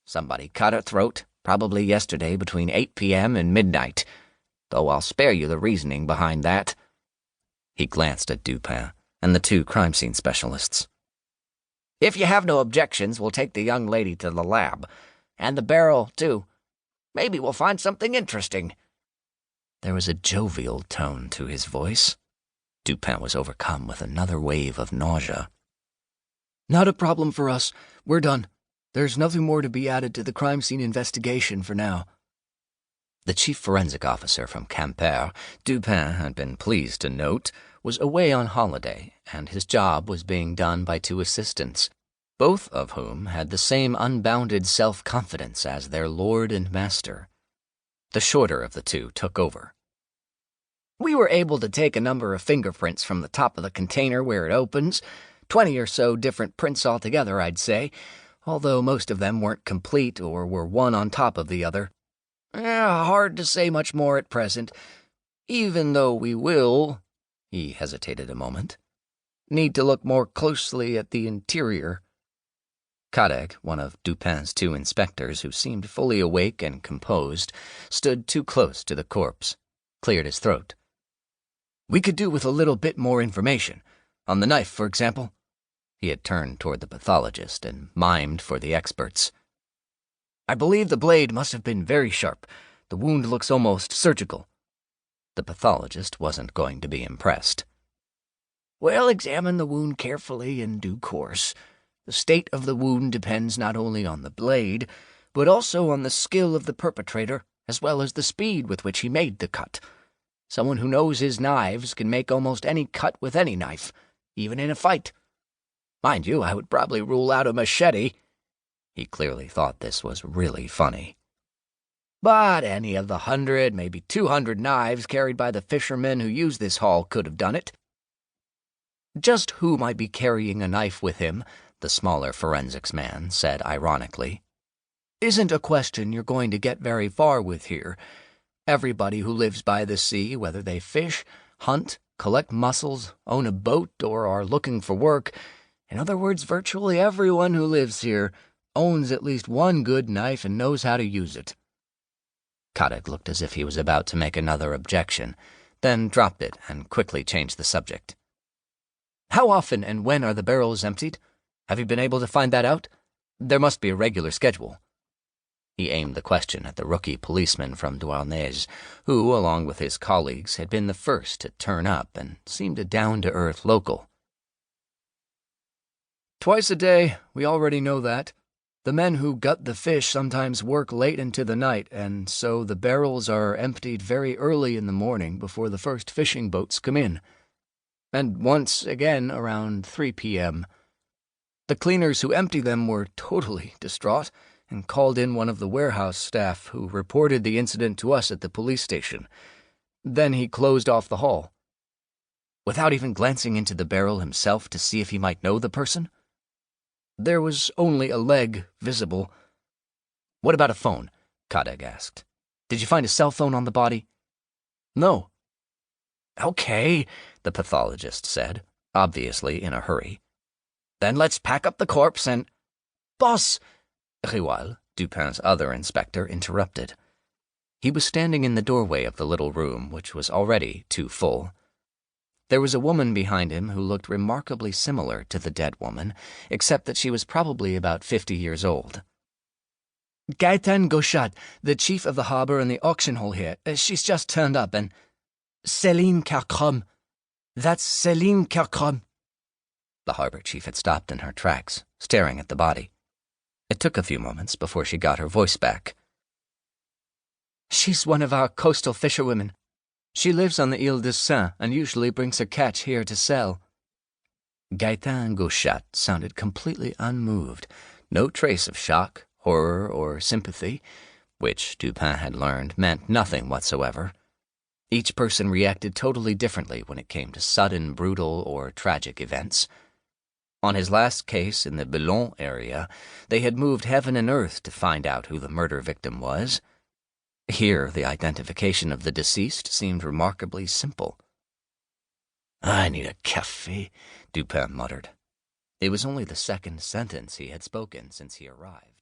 Somebody cut her throat, probably yesterday between 8 p.m. and midnight, though I'll spare you the reasoning behind that." He glanced at Dupin and the two crime scene specialists. "If you have no objections, we'll take the young lady to the lab. And the barrel, too. Maybe we'll find something interesting." There was a jovial tone to his voice. Dupin was overcome with another wave of nausea. "Not a problem for us. We're done. There's nothing more to be added to the crime scene investigation for now." The chief forensic officer from Quimper, Dupin had been pleased to note, was away on holiday, and his job was being done by two assistants, both of whom had the same unbounded self-confidence as their lord and master. The shorter of the two took over. "We were able to take a number of fingerprints from the top of the container where it opens, 20 or so different prints altogether, I'd say, although most of them weren't complete or were one on top of the other. Hard to say much more at present, even though we will," he hesitated a moment, "need to look more closely at the interior." Kadek, one of Dupin's two inspectors who seemed fully awake and composed, stood too close to the corpse, cleared his throat. "We could do with a little bit more information. On the knife, for example." He had turned toward the pathologist and mimed for the experts. "I believe the blade must have been very sharp. The wound looks almost surgical." The pathologist wasn't going to be impressed. "We'll examine the wound carefully in due course. The state of the wound depends not only on the blade, but also on the skill of the perpetrator, as well as the speed with which he made the cut. Someone who knows his knives can make almost any cut with any knife, even in a fight. Mind you, I would probably rule out a machete." He clearly thought this was really funny. "But any of the 100, maybe 200 knives carried by the fishermen who use this haul could have done it." "Just who might be carrying a knife with him," the smaller forensics man said ironically, "isn't a question you're going to get very far with here. Everybody who lives by the sea, whether they fish, hunt, collect mussels, own a boat, or are looking for work, in other words, virtually everyone who lives here, owns at least one good knife and knows how to use it." Kadek looked as if he was about to make another objection, then dropped it and quickly changed the subject. "How often and when are the barrels emptied? Have you been able to find that out? There must be a regular schedule." He aimed the question at the rookie policeman from Douarnenez, who, along with his colleagues, had been the first to turn up and seemed a down-to-earth local. "Twice a day, we already know that. The men who gut the fish sometimes work late into the night, and so the barrels are emptied very early in the morning before the first fishing boats come in. And once again around 3 p.m. The cleaners who empty them were totally distraught and called in one of the warehouse staff who reported the incident to us at the police station. Then he closed off the haul." "Without even glancing into the barrel himself to see if he might know the person?" "There was only a leg visible." "What about a phone?" Kadek asked. "Did you find a cell phone on the body?" "No." "Okay," the pathologist said, obviously in a hurry. "Then let's pack up the corpse and—" "Boss!" Riwal, Dupin's other inspector, interrupted. He was standing in the doorway of the little room, which was already too full. There was a woman behind him who looked remarkably similar to the dead woman, except that she was probably about 50 years old. "Gaëtan Gauchat, the chief of the harbor and the auction hall here. She's just turned up, and— Céline Carcrom. That's Céline Carcrom." The harbor chief had stopped in her tracks, staring at the body. It took a few moments before she got her voice back. "She's one of our coastal fisherwomen. She lives on the Île de Sein and usually brings her catch here to sell." Gaëtan Gauchat sounded completely unmoved, no trace of shock, horror, or sympathy, which Dupin had learned meant nothing whatsoever. Each person reacted totally differently when it came to sudden, brutal, or tragic events. On his last case in the Boulogne area, they had moved heaven and earth to find out who the murder victim was. Here, the identification of the deceased seemed remarkably simple. "I need a café," Dupin muttered. It was only the second sentence he had spoken since he arrived.